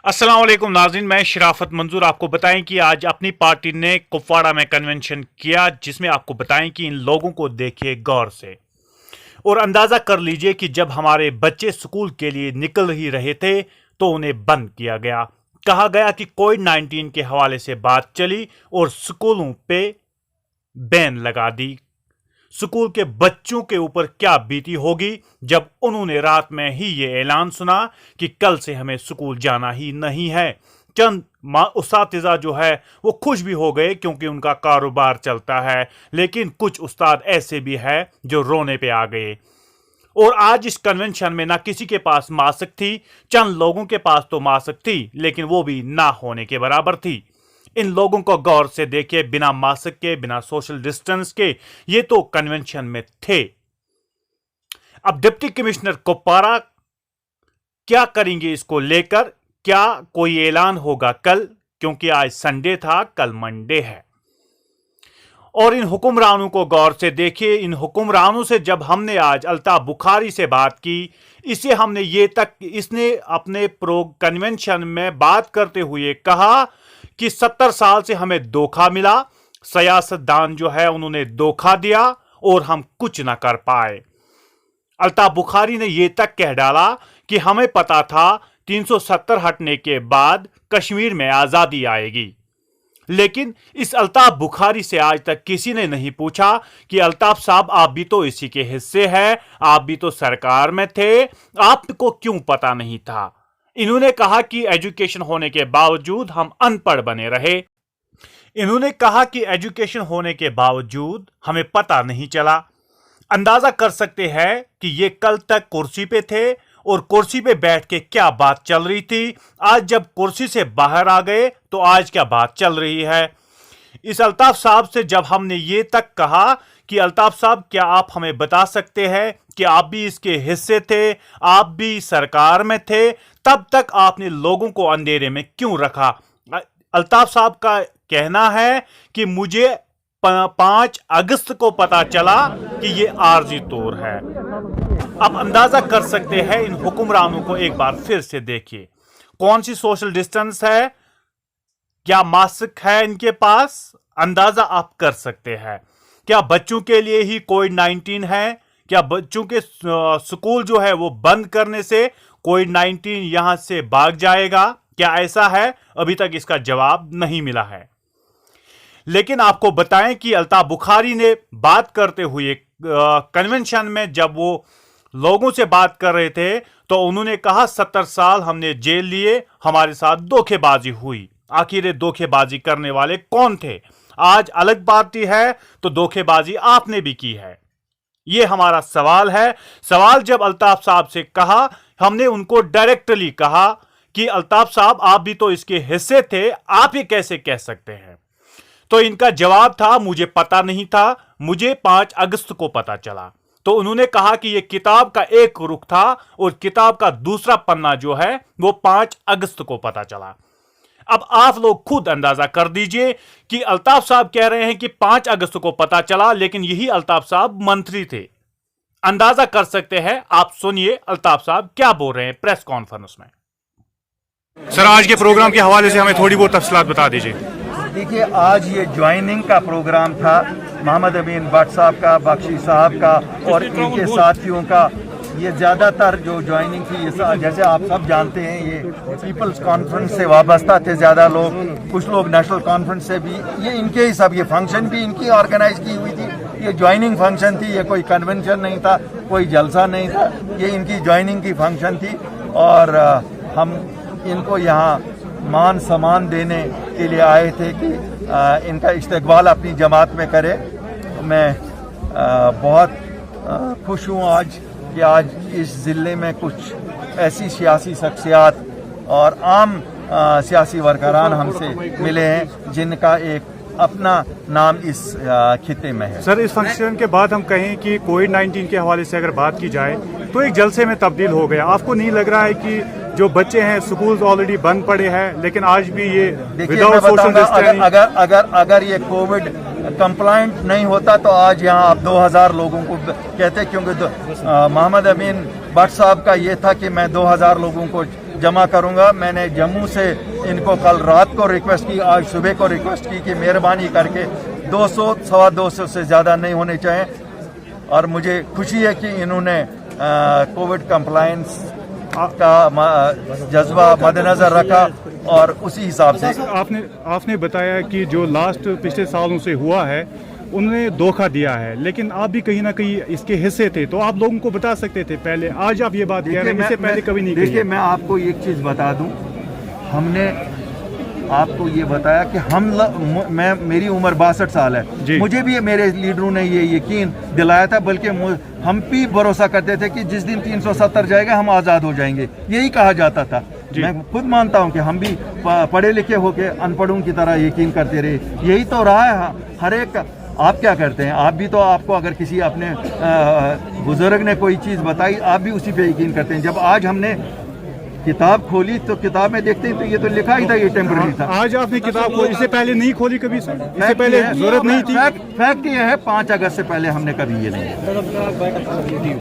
अस्सलाम वालेकुम नाज़रीन, मैं शराफत मंजूर आपको बताएं कि आज अपनी पार्टी ने कुपवाड़ा में कन्वेंशन किया, जिसमें आपको बताएं कि इन लोगों को देखिए गौर से और अंदाज़ा कर लीजिए कि जब हमारे बच्चे स्कूल के लिए निकल ही रहे थे तो उन्हें बंद किया गया। कहा गया कि कोविड-19 के हवाले से बात चली और स्कूलों पे बैन लगा दी। स्कूल के बच्चों के ऊपर क्या बीती होगी जब उन्होंने रात में ही ये ऐलान सुना कि कल से हमें स्कूल जाना ही नहीं है। चंद उस्ताद जो है वो खुश भी हो गए क्योंकि उनका कारोबार चलता है, लेकिन कुछ उस्ताद ऐसे भी है जो रोने पे आ गए। और आज इस कन्वेंशन में ना किसी के पास मास्क थी, चंद लोगों के पास तो मास्क थी लेकिन वो भी ना होने के बराबर थी। इन लोगों को गौर से देखिए, बिना मास्क के, बिना सोशल डिस्टेंस के ये तो कन्वेंशन में थे। अब डिप्टी कमिश्नर कुपवाड़ा क्या करेंगे इसको लेकर? क्या कोई ऐलान होगा कल? क्योंकि आज संडे था, कल मंडे है। और इन हुक्मरानों को गौर से देखिए। इन हुक्मरानों से जब हमने आज अल्ताफ बुखारी से बात की, इसने अपने प्रो कन्वेंशन में बात करते हुए कहा कि 70 साल से हमें धोखा मिला, सियासतदान जो है उन्होंने धोखा दिया और हम कुछ ना कर पाए। अल्ताफ बुखारी ने यह तक कह डाला कि हमें पता था 370 हटने के बाद कश्मीर में आजादी आएगी, लेकिन इस अल्ताफ बुखारी से आज तक किसी ने नहीं पूछा कि अल्ताफ साहब आप भी तो इसी के हिस्से हैं, आप भी तो सरकार में थे, आपको क्यों पता नहीं था? इन्होंने कहा कि एजुकेशन होने के बावजूद हम अनपढ़ बने रहे। इन्होंने कहा कि एजुकेशन होने के बावजूद हमें पता नहीं चला। अंदाजा कर सकते हैं कि ये कल तक कुर्सी पे थे और कुर्सी पे बैठ के क्या बात चल रही थी। आज जब कुर्सी से बाहर आ गए तो आज क्या बात चल रही है। इस अल्ताफ साहब से जब हमने ये तक कहा कि अल्ताफ साहब क्या आप हमें बता सकते हैं कि आप भी इसके हिस्से थे, आप भी सरकार में थे, तब तक आपने लोगों को अंधेरे में क्यों रखा? अल्ताफ साहब का कहना है कि मुझे 5 अगस्त को पता चला कि ये आर्जी तौर है। अब अंदाजा कर सकते हैं इन हुक्मरानों को। एक बार फिर से देखिए, कौन सी सोशल डिस्टेंस है, क्या मास्क है इनके पास, अंदाजा आप कर सकते हैं। क्या बच्चों के लिए ही कोविड-19 है? क्या बच्चों के स्कूल जो है वो बंद करने से कोविड-19 यहां से भाग जाएगा? क्या ऐसा है? अभी तक इसका जवाब नहीं मिला है। लेकिन आपको बताएं कि अल्ताफ बुखारी ने बात करते हुए कन्वेंशन में जब वो लोगों से बात कर रहे थे तो उन्होंने कहा 70 साल हमने जेल लिए, हमारे साथ धोखेबाजी हुई। आखिर ये धोखेबाजी करने वाले कौन थे? आज अलग पार्टी है तो धोखेबाजी आपने भी की है, ये हमारा सवाल है। सवाल जब अल्ताफ साहब से कहा, हमने उनको डायरेक्टली कहा कि अल्ताफ साहब आप भी तो इसके हिस्से थे, आप ये कैसे कह सकते हैं? तो इनका जवाब था मुझे पता नहीं था, मुझे 5 अगस्त को पता चला। तो उन्होंने कहा कि ये किताब का एक रुख था और किताब का दूसरा पन्ना जो है वो 5 अगस्त को पता चला। अब आप लोग खुद अंदाजा कर दीजिए कि अल्ताफ साहब कह रहे हैं कि 5 अगस्त को पता चला, लेकिन यही अल्ताफ साहब मंत्री थे। अंदाजा कर सकते हैं। आप सुनिए अल्ताफ साहब क्या बोल रहे हैं प्रेस कॉन्फ्रेंस में। सर, आज के प्रोग्राम के हवाले से हमें थोड़ी बहुत तफसीलात बता दीजिए। देखिए, आज ये ज्वाइनिंग का प्रोग्राम था मोहम्मद अमीन भट्ट साहब का, बख्शी साहब का और इनके साथियों का। ये ज़्यादातर जो ज्वाइनिंग थी, ये जैसे आप सब जानते हैं, ये पीपल्स कॉन्फ्रेंस से वाबस्ता थे ज़्यादा लोग, कुछ लोग नेशनल कॉन्फ्रेंस से भी। ये इनके ही सब, ये फंक्शन भी इनकी ऑर्गेनाइज की हुई थी। ये ज्वाइनिंग फंक्शन थी, ये कोई कन्वेंशन नहीं था, कोई जलसा नहीं था, ये इनकी ज्वाइनिंग की फंक्शन थी। और हम इनको यहाँ मान सम्मान देने के लिए आए थे कि इनका इस्तकबाल अपनी जमात में करे। मैं बहुत खुश हूँ आज कि आज इस ज़िले में कुछ ऐसी सियासी शख्सियात और आम सियासी वरकरान हमसे मिले हैं जिनका एक अपना नाम इस खिते में है। सर, इस फंक्शन के बाद हम कहें कि कोविड-19 के हवाले से अगर बात की जाए तो एक जलसे में तब्दील हो गया। आपको नहीं लग रहा है कि जो बच्चे हैं स्कूल ऑलरेडी बंद पड़े हैं, लेकिन आज भी ये विदाउट सोशल डिस्टेंसिंग, अगर ये कोविड कंप्लाइंट नहीं होता तो आज यहाँ आप 2000 लोगों को कहते, क्योंकि मोहम्मद अमीन भट्ट साहब का ये था कि मैं 2000 लोगों को जमा करूंगा। मैंने जम्मू से इनको कल रात को रिक्वेस्ट की, आज सुबह को रिक्वेस्ट की कि मेहरबानी करके 200 सवा 200 से ज़्यादा नहीं होने चाहिए। और मुझे खुशी है कि इन्होंने कोविड कंप्लायंस का जज्बा मद्देनज़र रखा और उसी हिसाब से आपने बताया कि जो लास्ट पिछले सालों से हुआ है उन्होंने धोखा दिया है, लेकिन आप भी कहीं ना कहीं इसके हिस्से थे, तो आप लोगों को बता सकते थे पहले। आज आप ये बात कह रहे हैं, इससे पहले कभी नहीं कही। देखिए, मैं आपको एक चीज़ बता दूं, हमने आपको ये बताया कि मेरी उम्र 62 साल है। मुझे भी मेरे लीडरों ने ये यकीन दिलाया था, बल्कि हम भी भरोसा करते थे कि जिस दिन 370 जाएगा हम आज़ाद हो जाएंगे, यही कहा जाता था। मैं खुद मानता हूँ कि हम भी पढ़े लिखे होके अनपढ़ों की तरह यकीन करते रहे, यही तो रहा है हर एक। आप क्या करते हैं? आप भी तो, आपको अगर किसी अपने बुजुर्ग ने कोई चीज़ बताई, आप भी उसी पे यकीन करते हैं। जब आज हमने किताब खोली तो किताब में देखते हैं तो ये तो लिखा ही था ये टेम्पररी था। आज आपने किताब खोली, इससे पहले नहीं खोली कभी सर? इससे पहले जरूरत नहीं थी? फैक्ट ये है, 5 अगस्त से पहले हमने कभी ये नहीं